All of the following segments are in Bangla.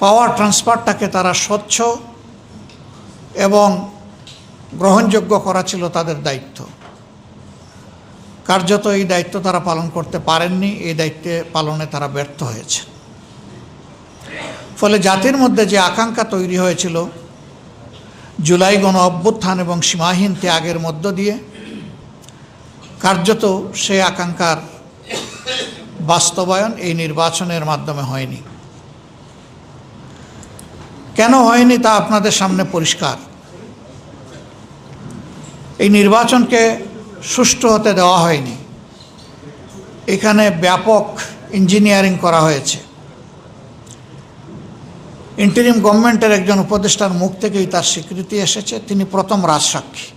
পাওয়ার ট্রান্সফারটাকে তারা স্বচ্ছ এবং গ্রহণযোগ্য করা ছিল তাদের দায়িত্ব। কার্যত এই দায়িত্ব তারা পালন করতে পারেননি, এই দায়িত্বে পালনে তারা ব্যর্থ হয়েছে। ফলে জাতির মধ্যে যে আকাঙ্ক্ষা তৈরি হয়েছিল জুলাই গণ অভ্যুত্থান এবং সীমাহীন ত্যাগের মধ্য দিয়ে, কার্যত সেই আকাঙ্ক্ষার বাস্তবায়ন এই নির্বাচনের মাধ্যমে হয়নি। কেন হয়নি তা আপনাদের সামনে পরিষ্কার। এই নির্বাচনকে সুষ্ঠু হতে দেওয়া হয়নি। এখানে ব্যাপক ইঞ্জিনিয়ারিং করা হয়েছে। ইন্টারিম গভর্নমেন্টের একজন উপদেষ্টার মুখ থেকেই তার স্বীকৃতি এসেছে, তিনি প্রথম রাজসাক্ষী।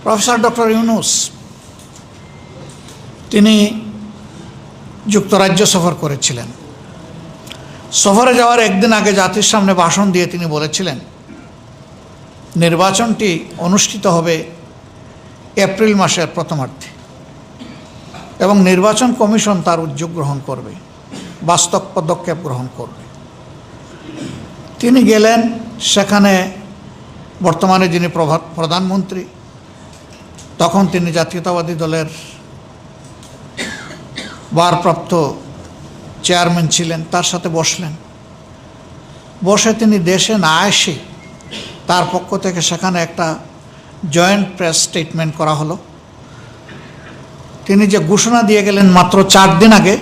প্রফেসর ডক্টর ইউনূস তিনি যুক্তরাজ্য সফর করেছিলেন। সফরে যাওয়ার একদিন আগে জাতির সামনে ভাষণ দিয়ে তিনি বলেছিলেন নির্বাচনটি অনুষ্ঠিত হবে এপ্রিল মাসের প্রথমার্ধে এবং নির্বাচন কমিশন তার উদ্যোগ গ্রহণ করবে, বাস্তব পদক্ষেপ গ্রহণ করবে। তিনি গেলেন, সেখানে বর্তমানে যিনি প্রধানমন্ত্রী, তখন তিনি জাতীয়তাবাদী দলের ভারপ্রাপ্ত চেয়ারম্যান ছিলেন, তার সাথে বসলেন। বসে তিনি দেশে না এসে তার পক্ষ থেকে সেখানে একটা জয়েন্ট প্রেস স্টেটমেন্ট করা হলো। তিনি যে ঘোষণা দিয়ে গেলেন মাত্র 4 দিন আগে,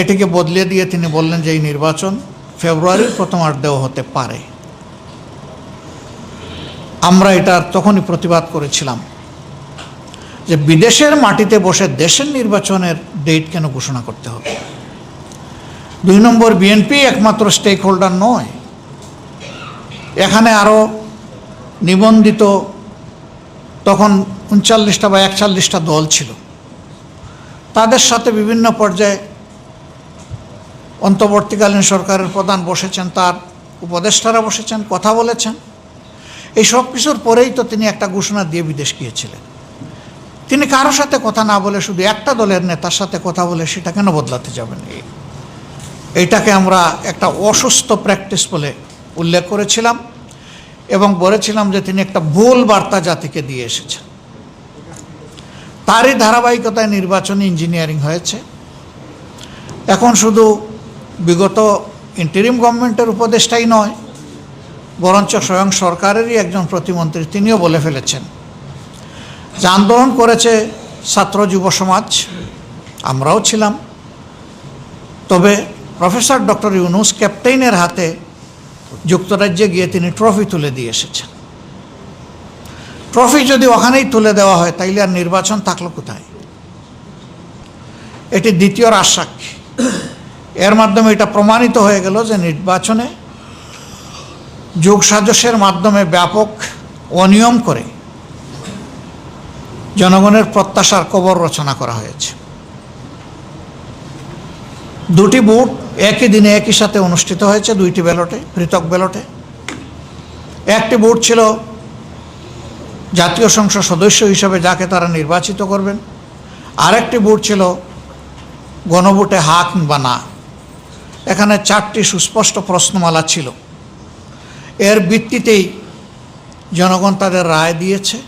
এটিকে বদলে দিয়ে তিনি বললেন যে এই নির্বাচন ফেব্রুয়ারির প্রথমার্ধেও হতে পারে। আমরা এটার তখনই প্রতিবাদ করেছিলাম যে বিদেশের মাটিতে বসে দেশের নির্বাচনের ডেট কেন ঘোষণা করতে হবে। 2 নম্বর, বিএনপি একমাত্র স্টেক হোল্ডার নয়, এখানে আরও নিবন্ধিত তখন 39টা বা 41টা দল ছিল। তাদের সাথে বিভিন্ন পর্যায়ে অন্তর্বর্তীকালীন সরকারের প্রধান বসেছেন, তার উপদেষ্টারা বসেছেন, কথা বলেছেন। এই সব কিছুর পরেই তো তিনি একটা ঘোষণা দিয়ে বিদেশ গিয়েছিলেন। তিনি কারোর সাথে কথা না বলে শুধু একটা দলের নেতার সাথে কথা বলে সেটা কেন বদলাতে যাবেন? এইটাকে আমরা একটা অসুস্থ প্র্যাকটিস বলে উল্লেখ করেছিলাম এবং বলেছিলাম যে তিনি একটা ভুল বার্তা জাতিকে দিয়ে এসেছেন। তারই ধারাবাহিকতায় নির্বাচনী ইঞ্জিনিয়ারিং হয়েছে। এখন শুধু বিগত ইন্টারিম গভর্নমেন্টের উপদেষ্টাই নয়, বরঞ্চ স্বয়ং সরকারেরই একজন প্রতিমন্ত্রী তিনিও বলে ফেলেছেন যে আন্দোলন করেছে ছাত্র যুব সমাজ, আমরাও ছিলাম, তবে প্রফেসর ডক্টর ইউনূস ক্যাপ্টেনের হাতে যুক্তরাজ্যে গিয়ে তিনি ট্রফি তুলে দিয়ে এসেছেন। ট্রফি যদি ওখানেই তুলে দেওয়া হয় তাইলে আর নির্বাচন থাকলো কোথায়? এটি দ্বিতীয় রাজসাক্ষী। এর মাধ্যমে এটা প্রমাণিত হয়ে গেল যে নির্বাচনে যোগসাজশের মাধ্যমে ব্যাপক অনিয়ম করে জনগণের প্রত্যাশার কবর রচনা করা হয়েছে। 2টি ভোট একই দিনে একই সাথে অনুষ্ঠিত হয়েছে, 2টি ব্যালটে, পৃথক ব্যালটে। একটি ভোট ছিল জাতীয় সংসদ সদস্য হিসেবে যাকে তারা নির্বাচিত করবেন, আরেকটি ভোট ছিল গণভোটে হা কিংবা না। এখানে 4টি সুস্পষ্ট প্রশ্নমালা ছিল। এর ভিত্তিতেই জনগণ তাদের রায় দিয়েছে।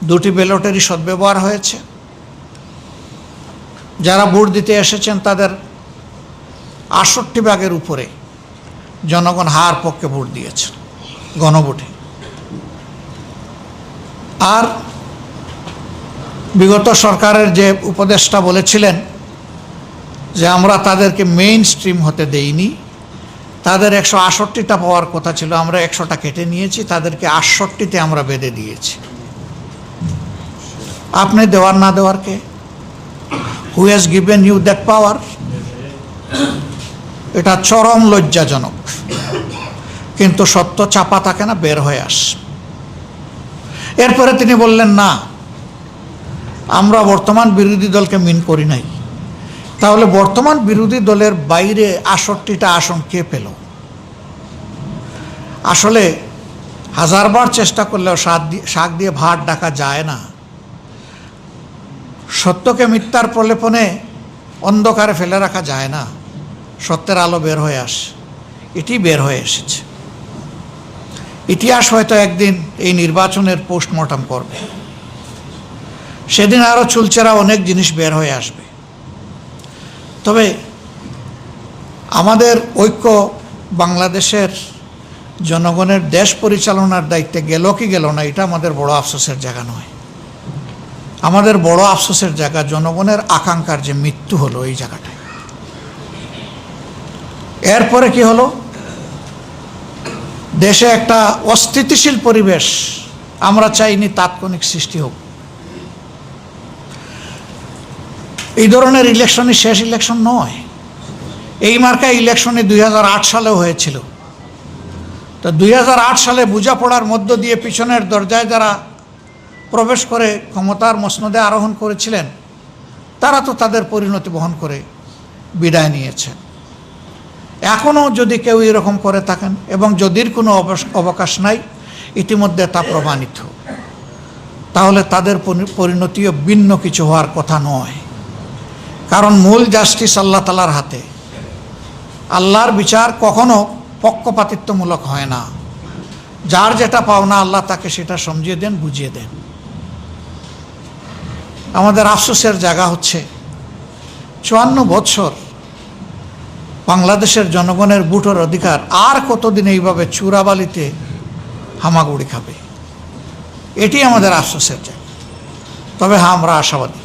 2টি ব্যালটেরই সদ্ব্যবহার হয়েছে। যারা ভোট দিতে এসেছেন তাদের 68% উপরে জনগণ হার পক্ষে ভোট দিয়েছে গণভোটে। আর বিগত সরকারের যে উপদেষ্টা বলেছিলেন যে আমরা তাদেরকে মেইন স্ট্রিম হতে দেইনি, তাদের 168টা পাওয়ার কথা ছিল, আমরা 100টা কেটে নিয়েছি, তাদেরকে 68তে আমরা বেঁধে দিয়েছি। আপনি দেওয়ার না দেওয়ার কে? Who has given you that power? এটা চরম লজ্জাজনক, কিন্তু সত্য চাপা থাকে না, বের হয়ে আস। এরপরে তিনি বললেন না, আমরা বর্তমান বিরোধী দলকে মিন করি নাই। তাহলে বর্তমান বিরোধী দলের বাইরে 68টা আসন কে পেল? আসলে হাজারবার চেষ্টা করলেও শাক দিয়ে ভাত ডাকা যায় না। সত্যকে মিথ্যার প্রলেপনে অন্ধকারে ফেলে রাখা যায় না, সত্যের আলো বের হয়ে আসে। এটি বের হয়ে এসেছে। ইতিহাস হয়তো একদিন এই নির্বাচনের পোস্টমর্টম করবে, সেদিন আরও চুলচেরা অনেক জিনিস বের হয়ে আসবে। তবে আমাদের ঐক্য বাংলাদেশের জনগণের দেশ পরিচালনার দায়িত্বে গেল কি গেল না, এটা আমাদের বড় আফসোসের জায়গা নয়। আমাদের বড় আফসোসের জায়গা জনগণের আকাঙ্ক্ষার যে মৃত্যু হলো এই জায়গাটায়। এরপরে কি হলো, দেশে একটা অস্থিতিশীল পরিবেশ আমরা চাইনি তাৎক্ষণিক সৃষ্টি হোক। এই ধরনের ইলেকশনই শেষ ইলেকশন নয়। এই মার্কা ইলেকশনে 2008 সালেও হয়েছিল। তো 2008 সালে বোঝাপড়ার মধ্য দিয়ে পিছনের দরজায় যারা প্রবেশ করে ক্ষমতার মসনদে আরোহণ করেছিলেন, তারা তো তাদের পরিণতি বহন করে বিদায় নিয়েছেন। এখনও যদি কেউ এরকম করে থাকেন এবং যদির কোনো অবকাশ নাই, ইতিমধ্যে তা প্রমাণিত, তাহলে তাদের পরিণতিও ভিন্ন কিছু হওয়ার কথা নয়। কারণ মূল জাস্টিস আল্লাহ তাআলার হাতে। আল্লাহর বিচার কখনো পক্ষপাতিত্বমূলক হয় না। যার যেটা পাওনা আল্লাহ তাকে সেটা সমঝিয়ে দেন, বুঝিয়ে দেন। আমাদের আফসোসের জায়গা হচ্ছে 54 বছর বাংলাদেশের জনগণের ভোটের অধিকার আর কতদিন এইভাবে চূড়াবালিতে হামাগুড়ি খাবে, এটি আমাদের আফসোসের জায়গা। তবে হ্যাঁ, আমরা আশাবাদী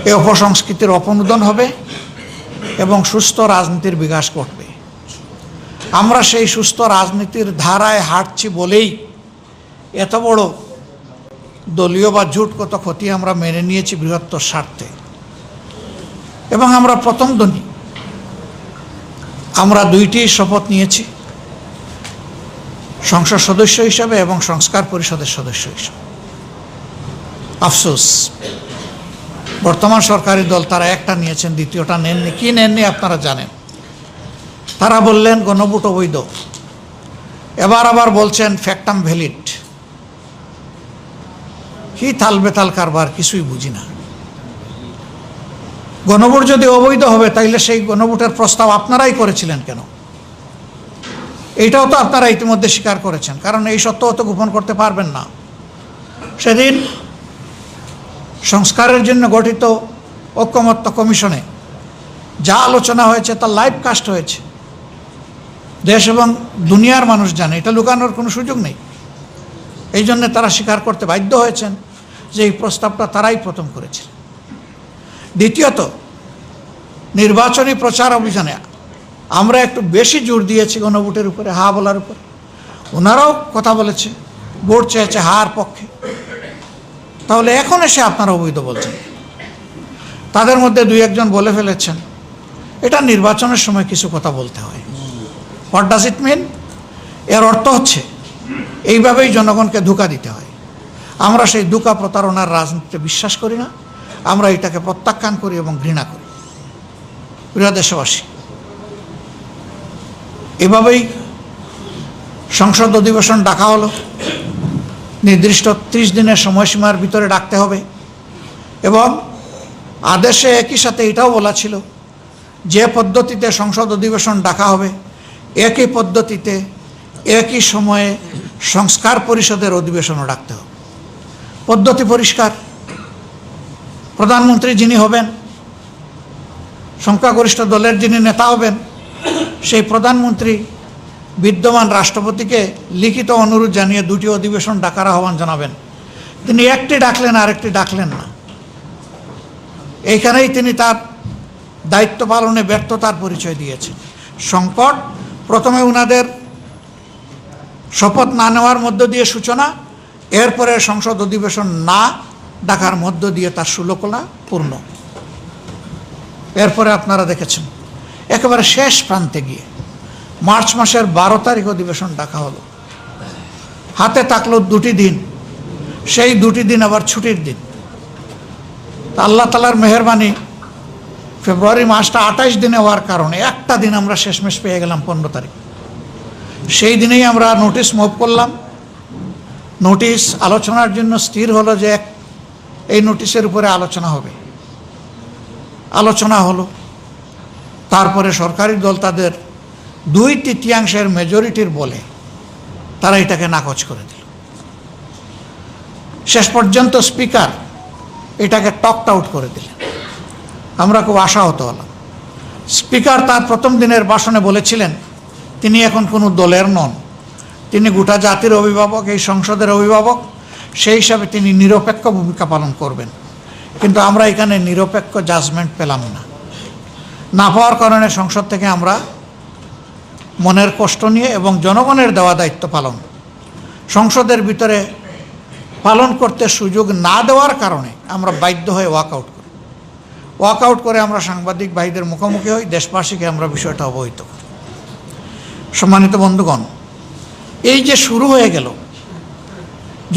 এই অপসংস্কৃতির অপনোদন হবে এবং সুস্থ রাজনীতির বিকাশ ঘটবে। আমরা সেই সুস্থ রাজনীতির ধারায় হাঁটছি বলেই এত বড় দলীয় বা জোটগত ক্ষতি আমরা মেনে নিয়েছি বৃহত্তর স্বার্থে। এবং আমরা প্রথম দিনই আমরা 2টি শপথ নিয়েছি, সংসদ সদস্য হিসাবে এবং সংস্কার পরিষদের সদস্য হিসাবে। আফসোস, বর্তমান সরকারি দল তারা একটা নিয়েছেন, দ্বিতীয়টা নেননি। কি নেননি আপনারা জানেন। তারা বললেন গণভোট অবৈধ, এবার আবার বলছেন ফ্যাক্টাম ভ্যালিড। কি তালবেতাল কারবার, কিছুই বুঝি না। গণভোট যদি অবৈধ হবে, তাইলে সেই গণভোটের প্রস্তাব আপনারাই করেছিলেন কেন? এইটাও তো আপনারা ইতিমধ্যে স্বীকার করেছেন, কারণ এই সত্যও তো গোপন করতে পারবেন না। সেদিন সংস্কারের জন্য গঠিত ঐকমত্য কমিশনে যা আলোচনা হয়েছে তা লাইভ কাস্ট হয়েছে, দেশ এবং দুনিয়ার মানুষ জানে, এটা লুকানোর কোনো সুযোগ নেই। এই জন্য তারা স্বীকার করতে বাধ্য হয়েছেন যে এই প্রস্তাবটা তারাই প্রথম করেছিল। দ্বিতীয়ত, নির্বাচনী প্রচার অভিযানে আমরা একটু বেশি জোর দিয়েছি গণভোটের উপরে, হা বলার উপরে। ওনারাও কথা বলেছে, ভোট চেয়েছে হার পক্ষে। তাহলে এখন এসে আপনারা অবৈধ বলছেন। তাদের মধ্যে 2-1 বলে ফেলেছেন এটা নির্বাচনের সময় কিছু কথা বলতে হয়। হোয়াট ডাজ ইট মিন? এর অর্থ হচ্ছে এইভাবেই জনগণকে ধোঁকা দিতে হয়। আমরা সেই ধোঁকা প্রতারণার রাজনীতিতে বিশ্বাস করি না। আমরা এটাকে প্রত্যাখ্যান করি এবং ঘৃণা করি। প্রিয় দেশবাসী, এভাবেই সংসদ অধিবেশন ডাকা হলো। নির্দিষ্ট 30 দিনের সময়সীমার ভিতরে ডাকতে হবে এবং আদেশে একই সাথে এটাও বলা ছিল যে পদ্ধতিতে সংসদ অধিবেশন ডাকা হবে, একই পদ্ধতিতে একই সময়ে সংস্কার পরিষদের অধিবেশনও ডাকতে হবে। পদ্ধতি পরিষ্কার। প্রধানমন্ত্রী যিনি হবেন, সংখ্যাগরিষ্ঠ দলের যিনি নেতা হবেন, সেই প্রধানমন্ত্রী বিদ্যমান রাষ্ট্রপতিকে লিখিত অনুরোধ জানিয়ে 2টি অধিবেশন ডাকার আহ্বান জানাবেন। তিনি একটি ডাকলেন, আরেকটি ডাকলেন না। এইখানেই তিনি তার দায়িত্ব পালনে ব্যর্থতার পরিচয় দিয়েছেন। সংকট প্রথমে ওনাদের শপথ না নেওয়ার মধ্য দিয়ে সূচনা, এরপরে সংসদ অধিবেশন না ডাকার মধ্য দিয়ে তার সুলকলা পূর্ণ। এরপরে আপনারা দেখেছেন একেবারে শেষ প্রান্তে গিয়ে মার্চ মাসের 12 তারিখ অধিবেশন ডাকা হলো। হাতে থাকলো 2টি দিন, সেই 2টি দিন আবার ছুটির দিন। আল্লাহ তাআলার মেহেরবানি, ফেব্রুয়ারি মাসটা 28 দিনে হওয়ার কারণে একটা দিন আমরা শেষমেশ পেয়ে গেলাম 15 তারিখ। সেই দিনেই আমরা নোটিশ মুভ করলাম। নোটিশ আলোচনার জন্য স্থির হলো যে এই নোটিশের উপরে আলোচনা হবে। আলোচনা হলো, তারপরে সরকারি দল তাদের 2/3 মেজরিটির বলে তারা এটাকে নাকচ করে দিল। শেষ পর্যন্ত স্পিকার এটাকে টকড আউট করে দিলেন। আমরা খুব আশাহত হলাম। স্পিকার তার প্রথম দিনের ভাষণে বলেছিলেন তিনি এখন কোনো দলের নন, তিনি গোটা জাতির অভিভাবক, এই সংসদের অভিভাবক, সেই হিসাবে তিনি নিরপেক্ষ ভূমিকা পালন করবেন। কিন্তু আমরা এখানে নিরপেক্ষ জাজমেন্ট পেলাম না পাওয়ার কারণে সংসদ থেকে আমরা মনের কষ্ট নিয়ে এবং জনগণের দেওয়া দায়িত্ব পালন সংসদের ভিতরে পালন করতে সুযোগ না দেওয়ার কারণে আমরা বাধ্য হয়ে ওয়াকআউট করে আমরা সাংবাদিক ভাইদের মুখোমুখি হই, দেশবাসীকে আমরা বিষয়টা অবহিত করি। সম্মানিত বন্ধুগণ, এই যে শুরু হয়ে গেল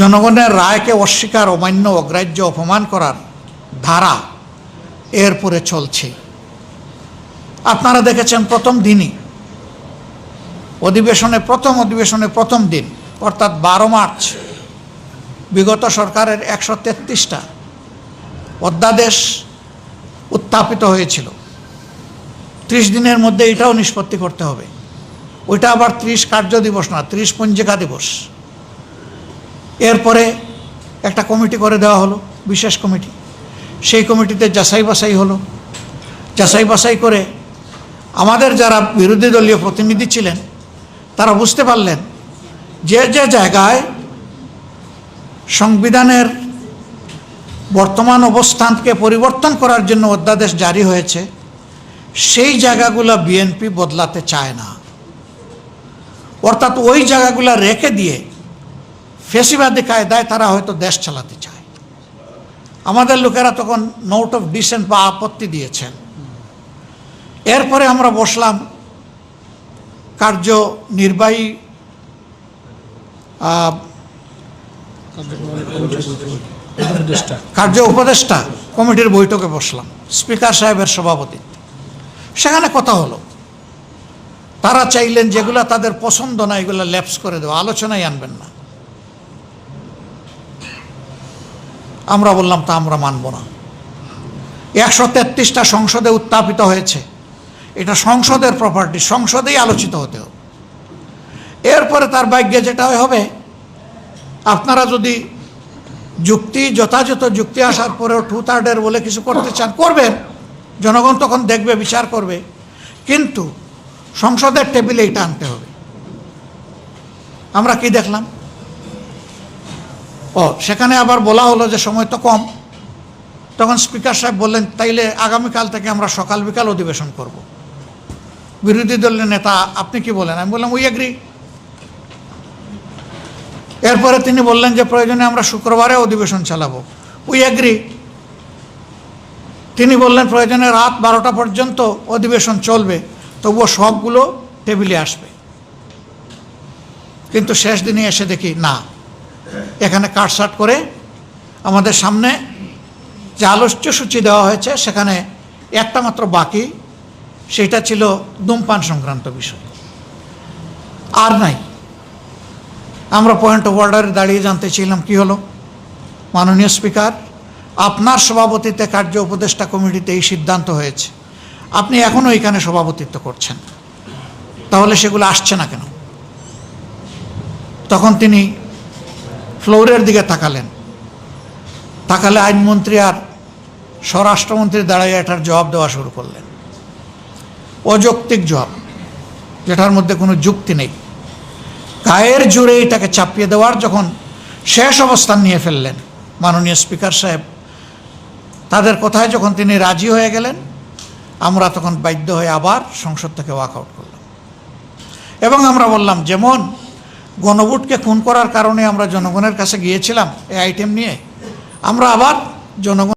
জনগণের রায়কে অস্বীকার, অমান্য, অগ্রাহ্য, অপমান করার ধারা, এরপরে চলছে। আপনারা দেখেছেন প্রথম দিনই প্রথম অধিবেশনে প্রথম দিন অর্থাৎ 12 মার্চ বিগত সরকারের 133টা অধ্যাদেশ উত্থাপিত হয়েছিল। 30 দিনের মধ্যে এটাও নিষ্পত্তি করতে হবে। ওইটা আবার 30 কার্য দিবস না, 30 পঞ্জিকা দিবস। এরপরে একটা কমিটি করে দেওয়া হলো, বিশেষ কমিটি। সেই কমিটিতে যাচাই বাছাই হলো। যাচাই বাছাই করে আমাদের যারা বিরোধী দলীয় প্রতিনিধি ছিলেন তারা বুঝতে পারলেন যে যে জায়গায় সংবিধানের বর্তমান অবস্থানকে পরিবর্তন করার জন্য অধ্যাদেশ জারি হয়েছে সেই জায়গাগুলো বিএনপি বদলাতে চায় না। অর্থাৎ ওই জায়গাগুলো রেখে দিয়ে ফ্যাসিবাদী কায়দায় তারা হয়তো দেশ চালাতে চায়। আমাদের লোকেরা তখন নোট অফ ডিসেন্ট বা আপত্তি দিয়েছেন। এরপরে আমরা বসলাম কার্যনির্বাহী কার্য উপদেষ্টা কমিটির বৈঠকে বসলাম, স্পিকার সাহেবের সভাপতিত্বে। সেখানে কথা হলো, তারা চাইলেন যেগুলো তাদের পছন্দ না এগুলো ল্যাপস করে দেওয়া, আলোচনায় আনবেন না। আমরা বললাম তা আমরা মানব না। 133টা সংসদে উত্থাপিত হয়েছে, এটা সংসদের প্রপার্টি, সংসদেই আলোচিত হতে হবে। এরপরে তার ভাগ্যে যেটা হবে, আপনারা যদি যথাযথ যুক্তি আসার পরেও 2/3 বলে কিছু করতে চান করবেন, জনগণ তখন দেখবে, বিচার করবে, কিন্তু সংসদের টেবিলে এটা আনতে হবে। আমরা কি দেখলাম, সেখানে আবার বলা হলো যে সময় তো কম। তখন স্পিকার সাহেব বললেন তাইলে আগামীকাল থেকে আমরা সকাল বিকাল অধিবেশন করব। বিরোধী দলের নেতা আপনি কি বলেন? আমি বললাম উই এগ্রি। এরপরে তিনি বললেন যে প্রয়োজনে আমরা শুক্রবারে অধিবেশন চালাবো, উই এগ্রি। তিনি বললেন প্রয়োজনে রাত 12টা পর্যন্ত অধিবেশন চলবে, তবুও সবগুলো টেবিলে আসবে। কিন্তু শেষ দিনে এসে দেখি না, এখানে কাটছাট করে আমাদের সামনে যে আলোচ্যসূচি দেওয়া হয়েছে সেখানে একটা মাত্র বাকি, সেটা ছিল ধূমপান সংক্রান্ত বিষয়, আর নাই। আমরা পয়েন্ট অফ অর্ডারে দাঁড়িয়ে জানতে চাইলাম কি হলো। মাননীয় স্পিকার, আপনার সভাপতিত্বে কার্য উপদেষ্টা কমিটিতে এই সিদ্ধান্ত হয়েছে, আপনি এখনও এখানে সভাপতিত্ব করছেন, তাহলে সেগুলো আসছে না কেন? তখন তিনি ফ্লোরের দিকে তাকালে আইনমন্ত্রী আর স্বরাষ্ট্রমন্ত্রী দাঁড়াইয়া এটার জবাব দেওয়া শুরু করলেন। অযৌক্তিক জবাব, যেটার মধ্যে কোনো যুক্তি নেই। গায়ের জোরে এটাকে চাপিয়ে দেওয়ার যখন শেষ অবস্থান নিয়ে ফেললেন মাননীয় স্পিকার সাহেব, তাদের কথায় যখন তিনি রাজি হয়ে গেলেন, আমরা তখন বাধ্য হয়ে আবার সংসদ থেকে ওয়াকআউট করলাম। এবং আমরা বললাম, যেমন গণভোটকে খুন করার কারণে আমরা জনগণের কাছে গিয়েছিলাম এই আইটেম নিয়ে, আমরা আবার জনগণ